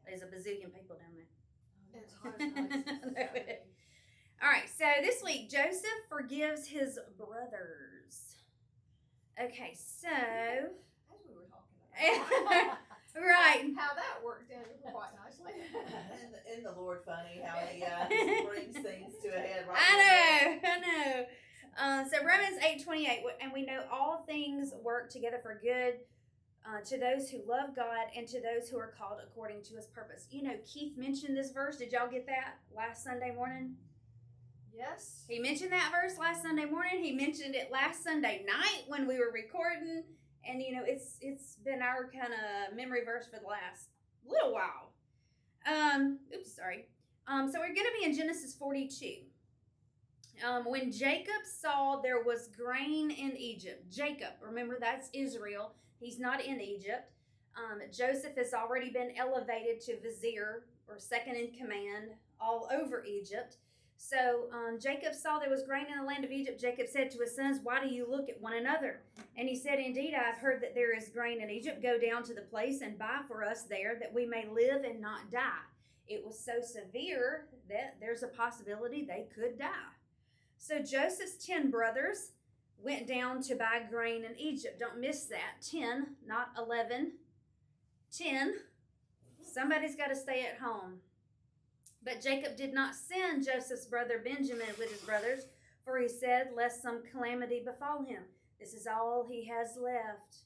There's a bazillion people down there. It's hard to All right, so this week, Joseph forgives his brothers. Okay, so. As we were talking about. Right. How that worked out quite nicely. Isn't the Lord funny how he brings things to a head right I know. So Romans 8:28, and we know all things work together for good to those who love God and to those who are called according to his purpose. You know, Keith mentioned this verse. Did y'all get that last Sunday morning? Yes. He mentioned that verse last Sunday morning. He mentioned it last Sunday night when we were recording. And, you know, it's been our kind of memory verse for the last little while. So we're going to be in Genesis 42. When Jacob saw there was grain in Egypt. Jacob, remember, that's Israel. He's not in Egypt. Joseph has already been elevated to vizier or second in command all over Egypt. So Jacob saw there was grain in the land of Egypt. Jacob said to his sons, "Why do you look at one another?" And he said, "Indeed, I have heard that there is grain in Egypt. Go down to the place and buy for us there, that we may live and not die." It was so severe that there's a possibility they could die. So Joseph's 10 brothers went down to buy grain in Egypt. Don't miss that. 10, not 11. 10. Somebody's got to stay at home. But Jacob did not send Joseph's brother Benjamin with his brothers, for he said, "Lest some calamity befall him." This is all he has left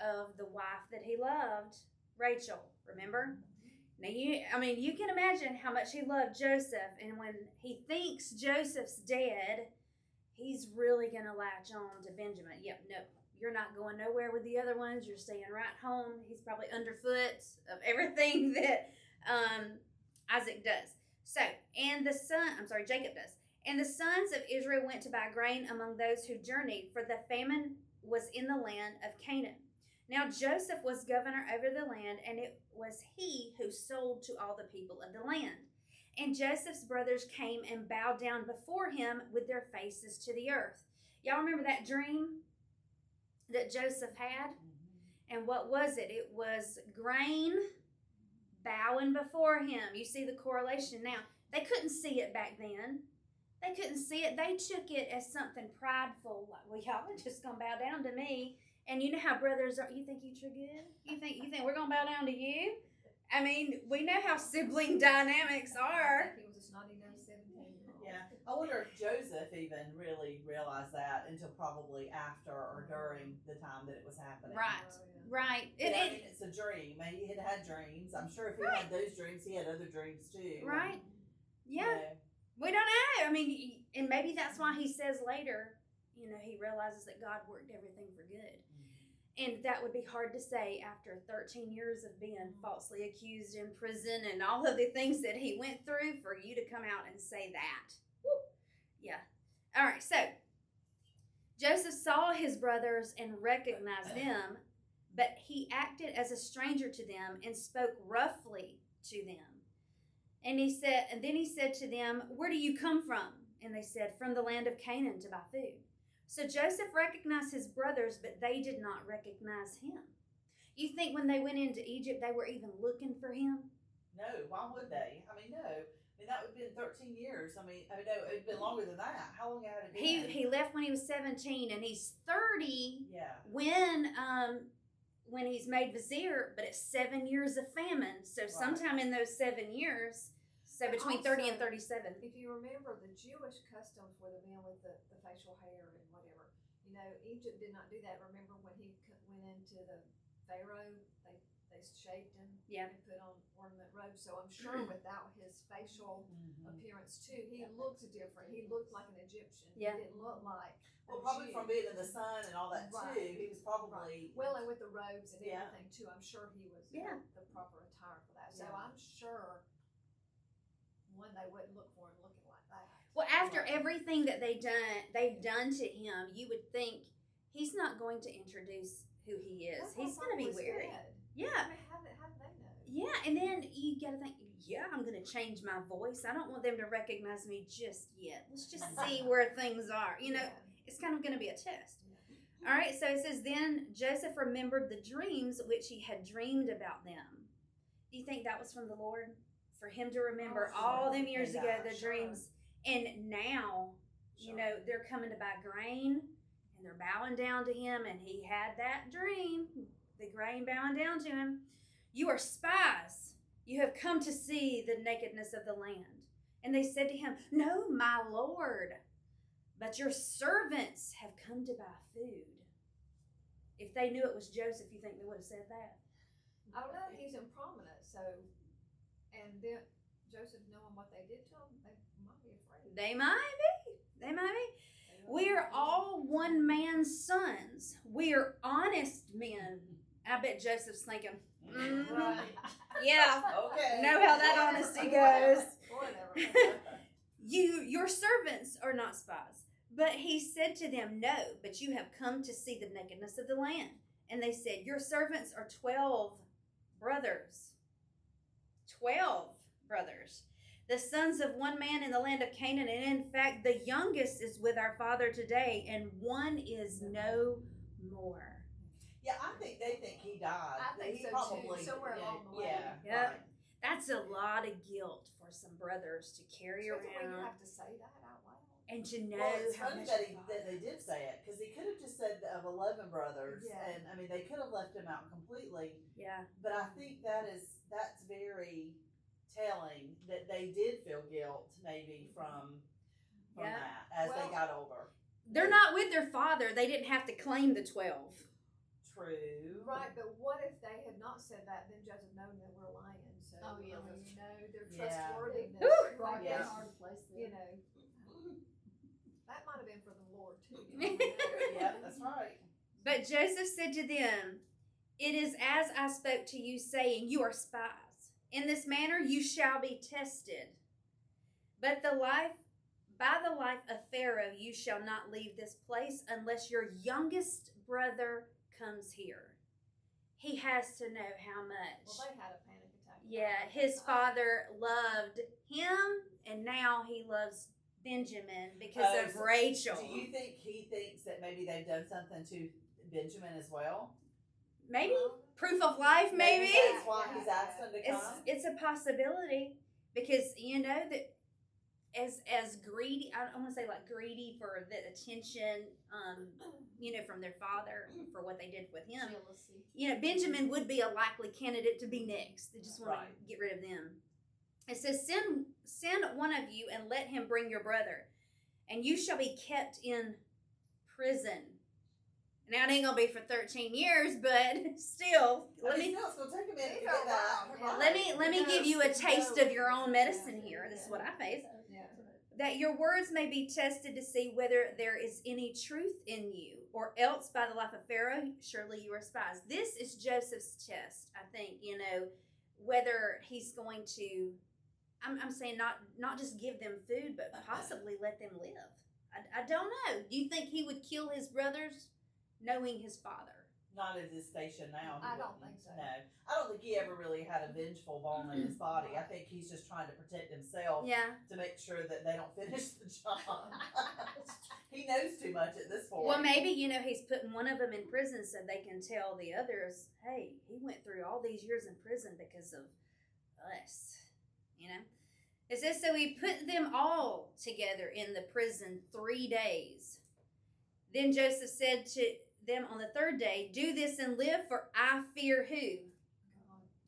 of the wife that he loved, Rachel. Remember? Now, you can imagine how much he loved Joseph. And when he thinks Joseph's dead, he's really going to latch on to Benjamin. Yep, no, you're not going nowhere with the other ones. You're staying right home. He's probably underfoot of everything that Isaac does. Jacob does. And the sons of Israel went to buy grain among those who journeyed, for the famine was in the land of Canaan. Now Joseph was governor over the land, and it was he who sold to all the people of the land. And Joseph's brothers came and bowed down before him with their faces to the earth. Y'all remember that dream that Joseph had? And what was it? It was grain bowing before him. You see the correlation now. They couldn't see it back then. They couldn't see it. They took it as something prideful. Like, well, y'all are just going to bow down to me. And you know how brothers are. You think you too good? You think we're going to bow down to you? I mean, we know how sibling dynamics are. He was a snotty-nosed 17-year-old. Yeah. I wonder if Joseph even really realized that until probably after or during the time that it was happening. Right. It's a dream. He had dreams. I'm sure if he had those dreams, he had other dreams too. Right. Yeah. We don't know. I mean, and maybe that's why he says later, he realizes that God worked everything for good. And that would be hard to say after 13 years of being falsely accused in prison and all of the things that he went through, for you to come out and say that. Woo. Yeah. All right. So Joseph saw his brothers and recognized them, but he acted as a stranger to them and spoke roughly to them. And then he said to them, "Where do you come from?" And they said, "From the land of Canaan to buy food." So Joseph recognized his brothers, but they did not recognize him. You think when they went into Egypt, they were even looking for him? No, why would they? I mean, no. I mean, that would have been 13 years. I mean, no, it would have been longer than that. How long had it been? He left when he was 17, and he's 30 Yeah. when he's made vizier, but it's 7 years of famine. So sometime in those 7 years, so between 30 and 37. If you remember, the Jewish customs would have been with the facial hair and whatever. Egypt did not do that. Remember when he went into the Pharaoh, they shaved him and put on ornament robes. So I'm sure without his facial appearance too, he looked different. He looked like an Egyptian. Yeah. He didn't look like Probably from being in the sun and all that too. He was probably well, and with the robes and everything too. I'm sure he was the proper attire for that. So I'm sure they wouldn't look for him looking like that. Well, after everything that they've done to him, you would think he's not going to introduce who he is. He's going to be wary. Yeah. I mean, how did they know? Yeah, and then you got to think, I'm going to change my voice. I don't want them to recognize me just yet. Let's just see where things are. It's kind of going to be a test. All right, so it says, then Joseph remembered the dreams which he had dreamed about them. you think that was from the Lord? For him to remember Oh, all sure. them years Yeah, ago, the sure. dreams. And now, you know, they're coming to buy grain and they're bowing down to him. And he had that dream, the grain bowing down to him. You are spies. You have come to see the nakedness of the land. And they said to him, no, my Lord, but your servants have come to buy food. If they knew it was Joseph, you think they would have said that? I don't know, he's in prominence, so, and then Joseph knowing what they did to him, they might be afraid. They might be. They might be. We are all one man's sons. We are honest men. I bet Joseph's thinking, Right. yeah, Okay. know how that honesty goes. Whatever. Your servants are not spies. But he said to them, no, but you have come to see the nakedness of the land. And they said, your servants are 12 brothers. 12 brothers. The sons of one man in the land of Canaan. And in fact, the youngest is with our father today, and one is no more. Yeah, I think they think he died. I think He so, probably, too, somewhere yeah, along the way. Yeah. Yep. Right. That's a lot of guilt for some brothers to carry Especially when you around have to say that out loud. and to know Well, it's how funny much that they did say it, because he could have just said of 11 brothers, Yeah. and I mean they could have left him out completely. yeah. But I think that's very telling that they did feel guilt maybe from Yeah. that as they Well- got older. They're not with their father. They didn't have to claim the 12. True. Right, but what if they had not said that, then Joseph known that we're lying, so, Oh, yeah, I mean, that's you know, their Yeah. trustworthiness, Whew. right, Yeah. that's hard place you know, that might have been for the Lord too. Yeah, that's right. But Joseph said to them, it is as I spoke to you, saying, you are spies. In this manner you shall be tested. But by the life of Pharaoh you shall not leave this place unless your youngest brother comes here. He has to know how much. Well, they had a panic attack. Yeah, his father loved him, and now he loves Benjamin because Oh, of so Rachel. Do you think he thinks that maybe they've done something to Benjamin as well? Maybe proof of life, maybe. That's why he's asked them to come. It's a possibility because you know that as greedy, I don't want to say like greedy for the attention, you know, from their father for what they did with him. Jealousy. You know, Benjamin would be a likely candidate to be next. They just want Right. to get rid of them. It says, send one of you and let him bring your brother, and you shall be kept in prison. Now it ain't gonna be for 13 years, but still, I mean, no, it's gonna take a minute to These get are that. wild. let me give you a taste of your own medicine here. This is what I face. Yeah. That your words may be tested to see whether there is any truth in you, or else by the life of Pharaoh, surely you are spies. This is Joseph's test, I think, you know, whether he's going to, I'm saying not just give them food, but possibly let them live. I don't know. Do you think he would kill his brothers knowing his father? Not at his station now. he I don't wouldn't. think so. No, I don't think he ever really had a vengeful bone in his body. I think he's just trying to protect himself Yeah. to make sure that they don't finish the job. He knows too much at this point. Well, maybe, you know, he's putting one of them in prison so they can tell the others, hey, he went through all these years in prison because of us, you know? It says, so he put them all together in the prison 3 days. Then Joseph said to them on the third day, do this and live, for I fear who?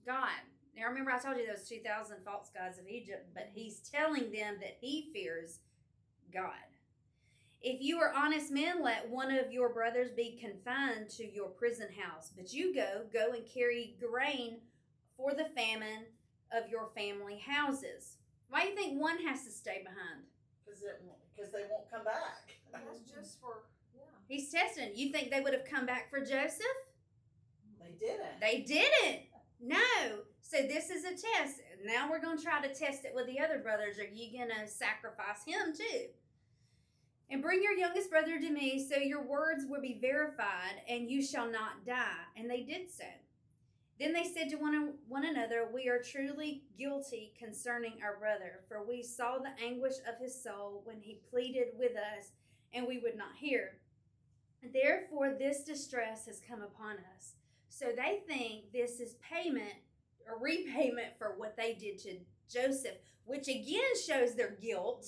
God. Now remember I told you those 2,000 false gods of Egypt, but he's telling them that he fears God. If you are honest men, let one of your brothers be confined to your prison house, but you go and carry grain for the famine of your family houses. Why do you think one has to stay behind? Because they won't come back. That's just for, yeah. He's testing. You think they would have come back for Joseph? They didn't. They didn't. No. So this is a test. Now we're going to try to test it with the other brothers. Are you going to sacrifice him too? And bring your youngest brother to me, so your words will be verified, and you shall not die. And they did so. Then they said to one another, we are truly guilty concerning our brother, for we saw the anguish of his soul when he pleaded with us, and we would not hear. Therefore this distress has come upon us. So they think this is payment a repayment for what they did to Joseph, which again shows their guilt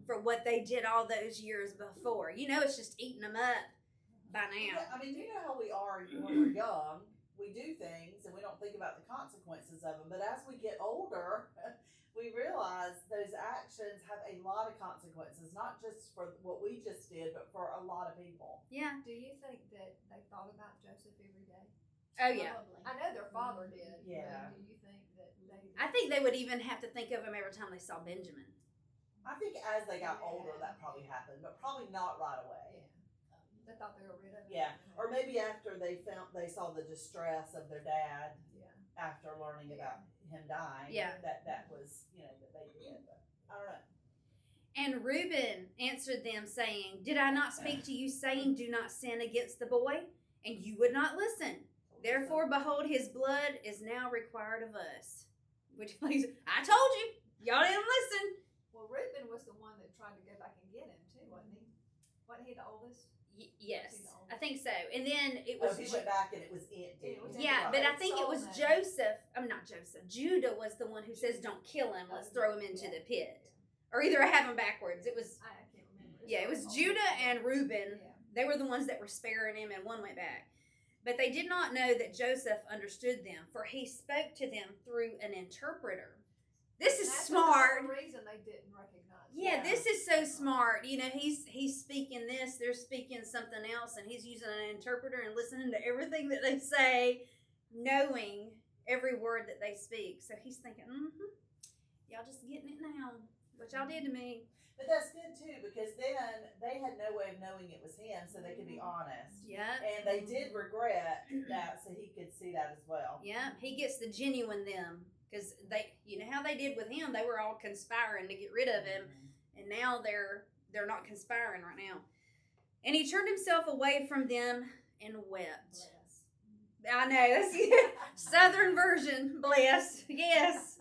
for what they did all those years before. You know, it's just eating them up by now. Yeah, I mean, you know how we are when we're young. We do things and we don't think about the consequences of them. But as we get older, we realize those actions have a lot of consequences, not just for what we just did, but for a lot of people. Yeah. Do you think that they thought about Joseph every day? Oh, yeah. I know their father did. Yeah. But do you think that they? I think they would even have to think of him every time they saw Benjamin. I think as they got older, that probably happened, but probably not right away. Yeah. They thought they were rid of him. Yeah, or maybe after they saw the distress of their dad. Yeah. After learning about him dying. Yeah. That was, that they did. But I don't know. And Reuben answered them, saying, Did I not speak to you, saying, Do not sin against the boy? And you would not listen. Therefore, behold, his blood is now required of us. Which means, I told you, y'all didn't listen. Well, Reuben was the one that tried to go back and get him too, wasn't he? Wasn't he the oldest? Yes, I think so. And then it was. He went back and it was empty. Yeah, but I think it was Joseph. Not Joseph. Judah was the one who says, "Don't kill him. Let's throw him into the pit." Or either I have them backwards. It was. I can't remember. Yeah, it was Judah and Reuben. Yeah. They were the ones that were sparing him, and one went back. But they did not know that Joseph understood them, for he spoke to them through an interpreter. This is smart. That's the reason they didn't recognize. Yeah, this is so smart. You know, he's speaking this, they're speaking something else, and he's using an interpreter and listening to everything that they say, knowing every word that they speak. So he's thinking, y'all just getting it now, what y'all did to me. But that's good too, because then they had no way of knowing it was him, so they could be honest. Yeah. And they did regret that, so he could see that as well. Yeah, he gets the genuine them. Because you know how they did with him, they were all conspiring to get rid of him, and now they're not conspiring right now. And he turned himself away from them and wept. Bless. I know, that's the Southern version. Bless. Yes.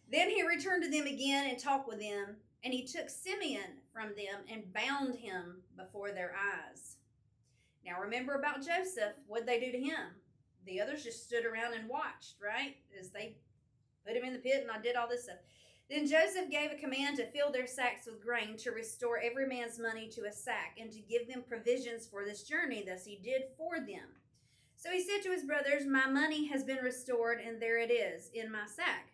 Then he returned to them again and talked with them, and he took Simeon from them and bound him before their eyes. Now remember about Joseph. What'd they do to him? The others just stood around and watched, right? As they put him in the pit, and I did all this stuff. Then Joseph gave a command to fill their sacks with grain, to restore every man's money to a sack, and to give them provisions for this journey. Thus he did for them. So he said to his brothers, My money has been restored, and there it is, in my sack.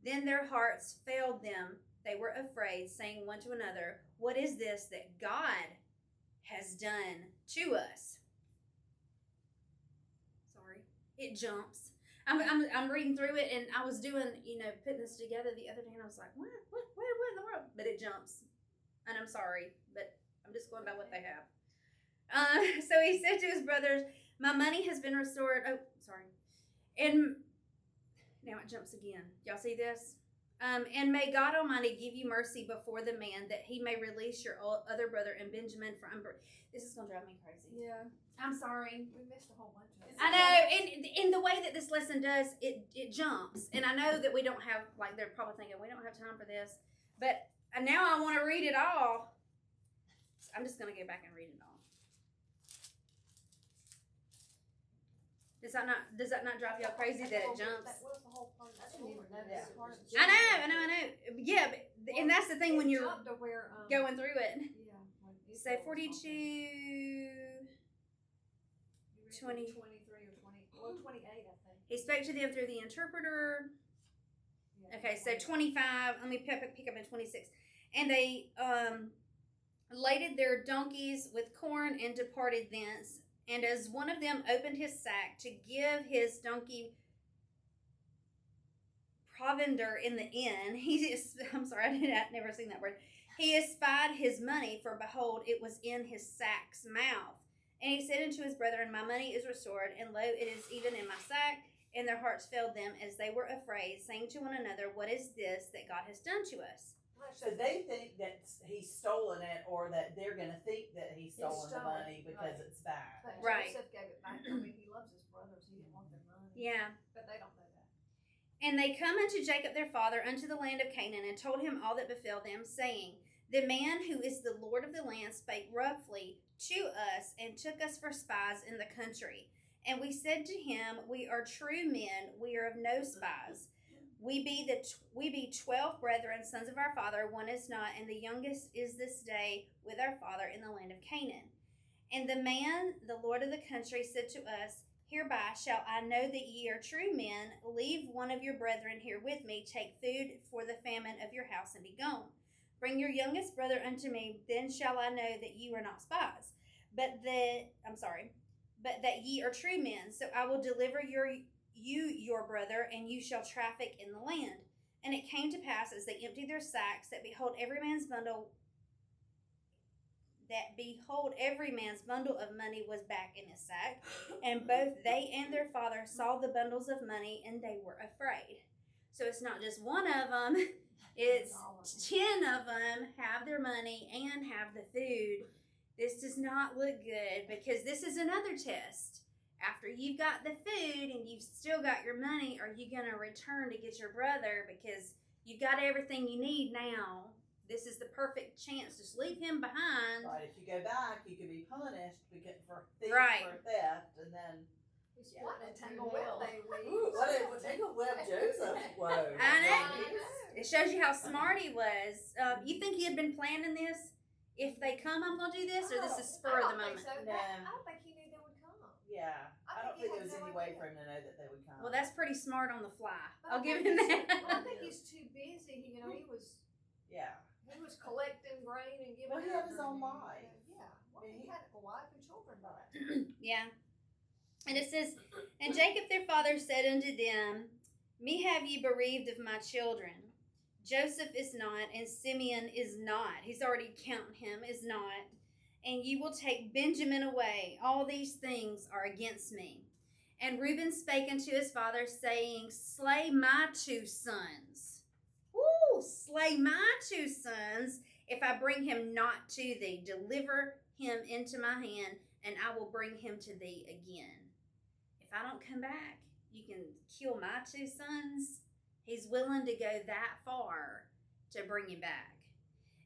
Then their hearts failed them. They were afraid, saying one to another, What is this that God has done to us? Sorry, it jumps. I'm reading through it, and I was doing, putting this together the other day, and I was like, what in the world? But it jumps, and I'm sorry, but I'm just going by what they have. So he said to his brothers, My money has been restored. Oh, sorry. And now it jumps again. Y'all see this? And may God Almighty give you mercy before the man, that he may release your other brother and Benjamin from. This is going to drive me crazy. Yeah. I'm sorry. We missed a whole bunch of it. I know, and in the way that this lesson does, it jumps. And I know that we don't have, they're probably thinking, we don't have time for this. But now I want to read it all. So I'm just going to go back and read it all. Does that not drive y'all crazy that it jumps? That was the whole part of the story. I know. Yeah, and that's the thing when you're going through it. Yeah. So 42... 23 or 28, I think. He spoke to them through the interpreter. Yeah, Okay, so 25. Let me pick up in 26. And they laded their donkeys with corn and departed thence. And as one of them opened his sack to give his donkey provender in the inn, I'm sorry, I've never seen that word. He espied his money, for behold, it was in his sack's mouth. And he said unto his brethren, My money is restored, and lo, it is even in my sack. And their hearts failed them as they were afraid, saying to one another, What is this that God has done to us? So they think that he's stolen it, or that they're going to think that he's stolen the money because it's back. But Right. Joseph gave it back. I mean, he loves his brothers. He didn't want their money. Yeah. But they don't know that. And they come unto Jacob their father, unto the land of Canaan, and told him all that befell them, saying, The man who is the Lord of the land spake roughly to us, and took us for spies in the country. And we said to him, We are true men, we are of no spies. We be 12 brethren, sons of our father. One is not, and the youngest is this day with our father in the land of Canaan. And the man, the Lord of the country, said to us, Hereby shall I know that ye are true men. Leave one of your brethren here with me. Take food for the famine of your house, and be gone. Bring your youngest brother unto me. Then shall I know that ye are not spies, but that ye are true men. So I will deliver your brother, and you shall traffic in the land. And it came to pass, as they emptied their sacks, that behold, every man's bundle of money was back in his sack. And both they and their father saw the bundles of money, and they were afraid. So it's not just one of them, it's 10 of them have their money and have the food. This does not look good, because this is another test. After you've got the food and you've still got your money, are you going to return to get your brother? Because you've got everything you need now. This is the perfect chance. Just leave him behind. Right. If you go back, you could be punished for theft, and then. What a tangle whip they weave. Ooh, what a tangle whip Joseph. Whoa. I know. It shows you how smart he was. You think he had been planning this? If they come, I'm going to do this, or this is spur of the moment? So. No. I don't think he knew they would come. Yeah. I don't think there was any way for him to know that they would come. Well, that's pretty smart on the fly. But I'll give him that. I think he's too busy. He was. Yeah. He was collecting grain and giving. Well, he had his own life. Yeah. Well, he had a wife and children by it. Yeah. And it says, And Jacob their father said unto them, Me have ye bereaved of my children. Joseph is not, and Simeon is not. He's already counting him, is not. And ye will take Benjamin away. All these things are against me. And Reuben spake unto his father, saying, Slay my 2 sons. Woo! Slay my 2 sons, if I bring him not to thee. Deliver him into my hand, and I will bring him to thee again. If I don't come back, you can kill my 2 sons. He's willing to go that far to bring him back.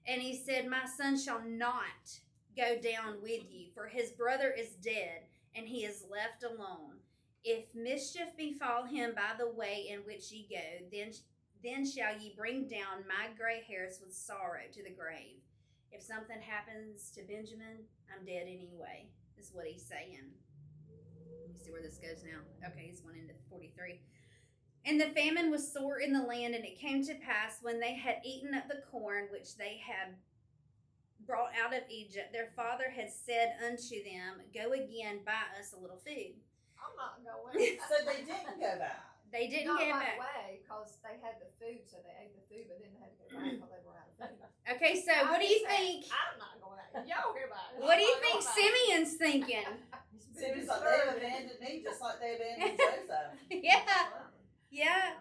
And he said, My son shall not go down with you, for his brother is dead, and he is left alone. If mischief befall him by the way in which ye go, then shall ye bring down my gray hairs with sorrow to the grave. If something happens to Benjamin, I'm dead anyway, is what he's saying. Let me see where this goes now. Okay, he's going into 43. And the famine was sore in the land, and it came to pass, when they had eaten up the corn which they had brought out of Egypt, their father had said unto them, Go again, buy us a little food. I'm not going. So they didn't go back. They didn't Not get right back. away, because they had the food, so they ate the food, but then they had to go back because they were out of food. Okay, so what do you think? I'm not going out. Y'all hear about it. What do you think Simeon's thinking? Seems like they abandoned me just like they abandoned Joseph. Yeah.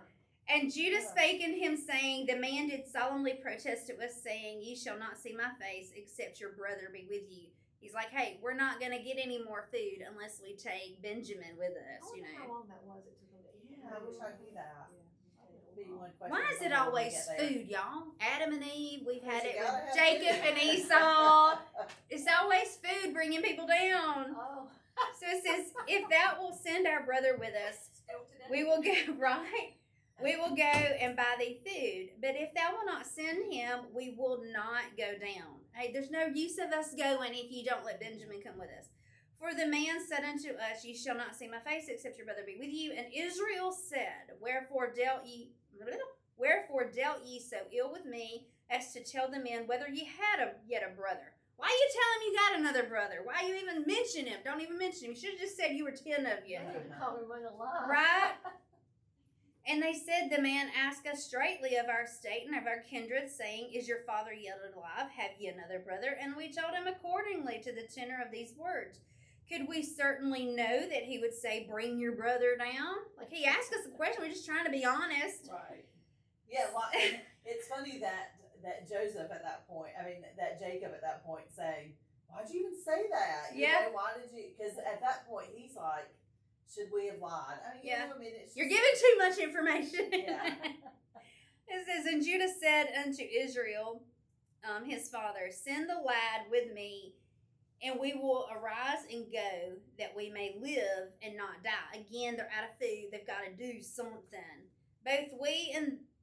And Judah spake unto him, saying, The man did solemnly protest to us, saying, Ye shall not see my face, except your brother be with you. He's like, hey, we're not going to get any more food unless we take Benjamin with us, I wonder how long that was it took them to eat. Yeah, I wish I knew that. Be one question Why is it when we always get there. food, y'all? Adam and Eve, we've had it You with gotta have Jacob food. and Esau. It's always food bringing people down. Oh. So it says, if thou wilt send our brother with us, we will go, right? We will go and buy thee food. But if thou wilt not send him, we will not go down. Hey, there's no use of us going if you don't let Benjamin come with us. For the man said unto us, Ye shall not see my face, except your brother be with you. And Israel said, Wherefore dealt ye so ill with me, as to tell the men whether ye had yet a brother? Why you tell him you got another brother? Why you even mention him? Don't even mention him. You should have just said you were 10 of you. They didn't call him alive. Right? And they said, The man asked us straightly of our state and of our kindred, saying, Is your father yet alive? Have ye another brother? And we told him accordingly to the tenor of these words. Could we certainly know that he would say, Bring your brother down? Like, he asked us a question. We're just trying to be honest. Right. Yeah, well, it's funny that Joseph at that point, that Jacob at that point saying, Why'd you even say that? You know, why did you? Because at that point, he's like, should we have lied? It's You're giving too much information. Yeah. It says, And Judah said unto Israel, his father, Send the lad with me, and we will arise and go, that we may live and not die. Again, they're out of food. They've got to do something. both we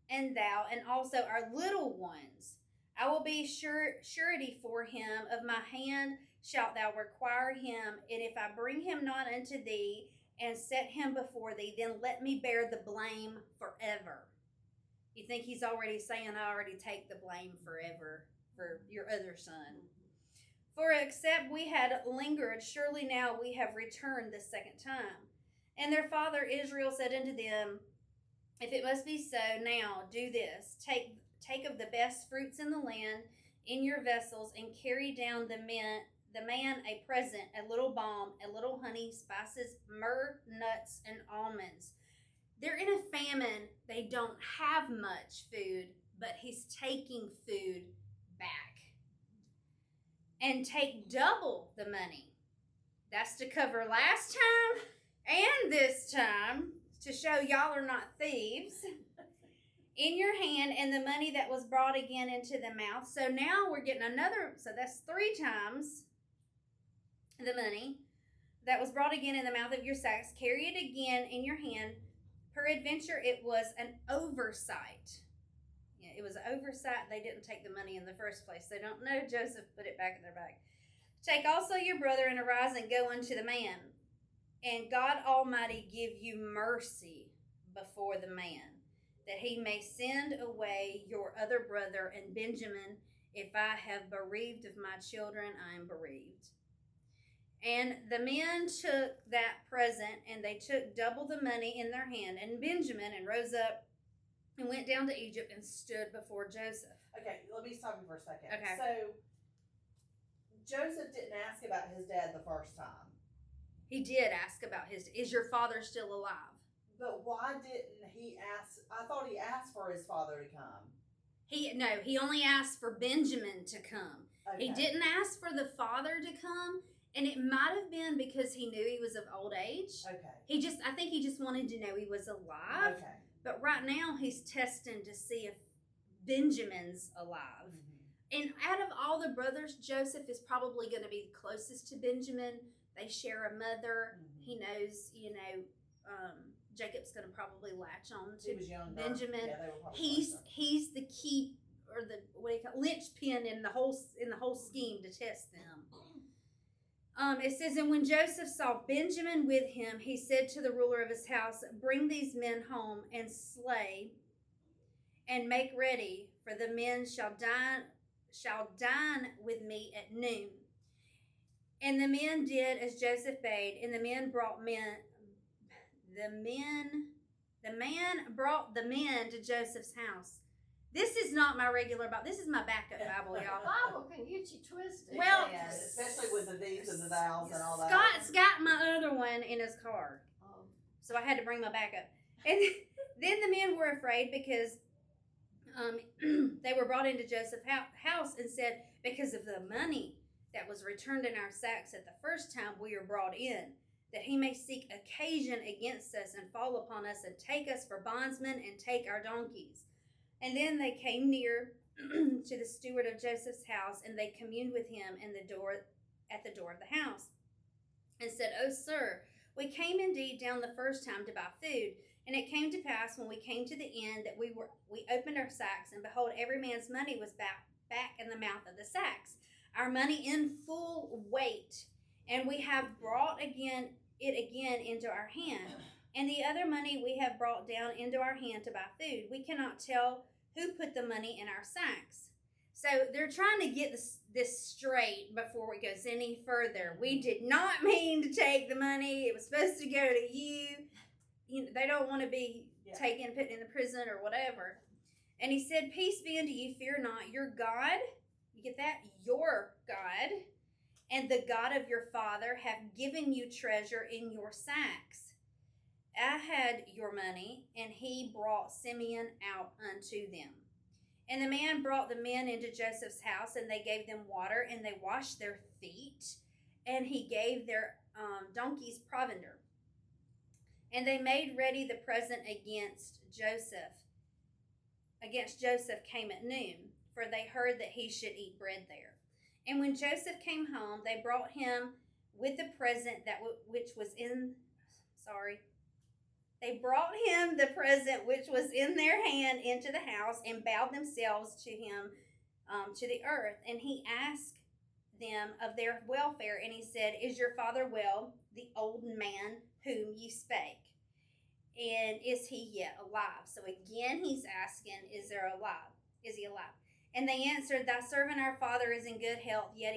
and thou, and also our little ones. I will be surety for him. Of my hand shalt thou require him, and if I bring him not unto thee, and set him before thee, then let me bear the blame forever. You think he's already saying, I already take the blame forever for your other son. For except we had lingered, surely now we have returned the second time. And their father Israel said unto them, if it must be so, now do this. Take of the best fruits in the land in your vessels, and carry down the man a present, a little balm, a little honey, spices, myrrh, nuts, and almonds. They're in a famine. They don't have much food, but he's taking food back. And take double the money. That's to cover last time and this time, to show y'all are not thieves. In your hand, and the money that was brought again into the mouth. So now we're getting another, so that's 3 times the money that was brought again in the mouth of your sacks. Carry it again in your hand. Peradventure, it was an oversight. Yeah, it was an oversight. They didn't take the money in the first place. They don't know Joseph put it back in their bag. Take also your brother, and arise and go unto the man. And God Almighty give you mercy before the man, that he may send away your other brother and Benjamin. If I have bereaved of my children, I am bereaved. And the men took that present, and they took double the money in their hand, and Benjamin, and rose up and went down to Egypt and stood before Joseph. Okay, let me stop you for a second. Okay. So, Joseph didn't ask about his dad the first time. He did ask about is your father still alive? But why didn't he ask? I thought he asked for his father to come. He only asked for Benjamin to come. Okay. He didn't ask for the father to come, and it might have been because he knew he was of old age. Okay. I think he just wanted to know he was alive. Okay. But right now he's testing to see if Benjamin's alive. Mm-hmm. And out of all the brothers, Joseph is probably going to be closest to Benjamin. They share a mother. Mm-hmm. He knows, Jacob's going to probably latch on to He was younger. Benjamin. Yeah, they were probably He's the key, or the linchpin in the whole scheme to test them. It says, and when Joseph saw Benjamin with him, he said to the ruler of his house, bring these men home and slay, and make ready, for the men shall dine with me at noon. And the men did as Joseph bade, and the man brought the men to Joseph's house. This is not my regular Bible. This is my backup Bible, y'all. Bible can get you twisted. Well, yeah, especially with the these and the thous and all that. Scott's got my other one in his car, so I had to bring my backup. And then the men were afraid because they were brought into Joseph's house and said, because of the money that was returned in our sacks at the first time we are brought in, that he may seek occasion against us and fall upon us and take us for bondsmen and take our donkeys. And then they came near to the steward of Joseph's house, and they communed with him at the door of the house, and said, O sir, we came indeed down the first time to buy food. And it came to pass, when we came to the end, that we opened our sacks, and behold, every man's money was back in the mouth of the sacks, our money in full weight, and we have brought it again into our hand. And the other money we have brought down into our hand to buy food. We cannot tell who put the money in our sacks. So they're trying to get this straight before it goes any further. We did not mean to take the money. It was supposed to go to you. They don't want to be taken, put in the prison or whatever. And he said, peace be unto you, fear not. Your God, you get that? Your God and the God of your father have given you treasure in your sacks. I had your money, and he brought Simeon out unto them. And the man brought the men into Joseph's house, and they gave them water, and they washed their feet, and he gave their donkeys provender. And they made ready the present against Joseph. Against Joseph came at noon, for they heard that he should eat bread there. And when Joseph came home, they brought him with the present which was in They brought him the present which was in their hand into the house and bowed themselves to him to the earth. And he asked them of their welfare, and he said, Is your father well, the old man whom ye spake? And is he yet alive? So again, he's asking, Is he alive? And they answered, Thy servant our father is in good health, yet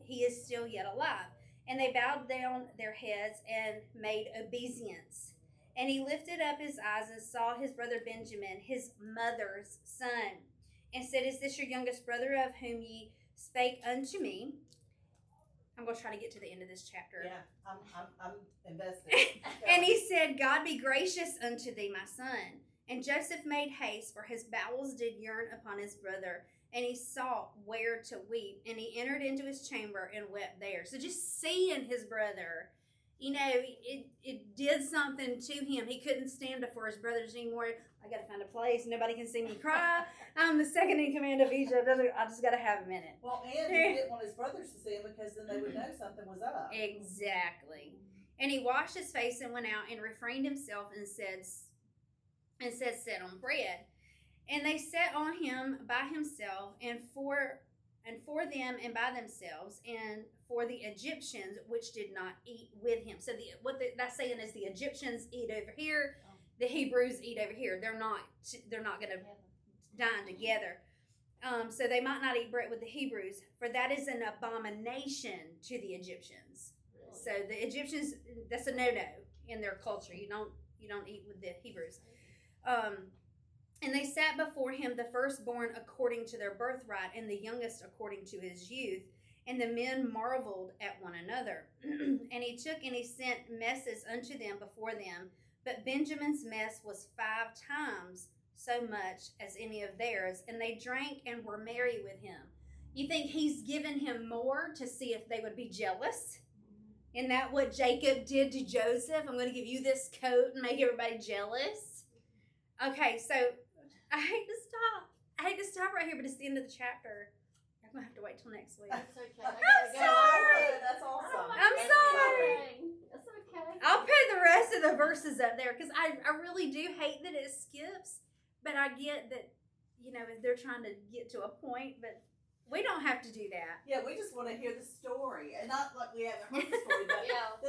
he is still yet alive. And they bowed down their heads and made obeisance. And he lifted up his eyes and saw his brother Benjamin, his mother's son, and said, Is this your youngest brother of whom ye spake unto me? I'm going to try to get to the end of this chapter. Yeah, I'm invested. And he said, God be gracious unto thee, my son. And Joseph made haste, for his bowels did yearn upon his brother. And he sought where to weep. And he entered into his chamber and wept there. So just seeing his brother, it did something to him. He couldn't stand before his brothers anymore. I got to find a place. Nobody can see me cry. I'm the second in command of Egypt. I just got to have a minute. Well, and he didn't want his brothers to see him because then they would know something was up. Exactly. And he washed his face and went out and refrained himself and said, Set on bread. And they sat on him by himself, and for them and by themselves, and for the Egyptians which did not eat with him. So that's saying is the Egyptians eat over here, the Hebrews eat over here. They're not going to dine together. So they might not eat bread with the Hebrews, for that is an abomination to the Egyptians. Really? So the Egyptians, that's a no-no in their culture. You don't eat with the Hebrews. And they sat before him, the firstborn according to their birthright, and the youngest according to his youth. And the men marveled at one another. And he took and he sent messes unto them before them. But Benjamin's mess was 5 times so much as any of theirs. And they drank and were merry with him. You think he's given him more to see if they would be jealous? Isn't that what Jacob did to Joseph? I'm going to give you this coat and make everybody jealous. Okay, so I hate to stop right here, but it's the end of the chapter. I'm going to have to wait till next week. That's okay. I'm sorry. That's awesome. I'm sorry. That's okay. I'll put the rest of the verses up there because I really do hate that it skips, but I get that, they're trying to get to a point, but we don't have to do that. Yeah, we just want to hear the story. And not like we haven't heard the story, but Yeah.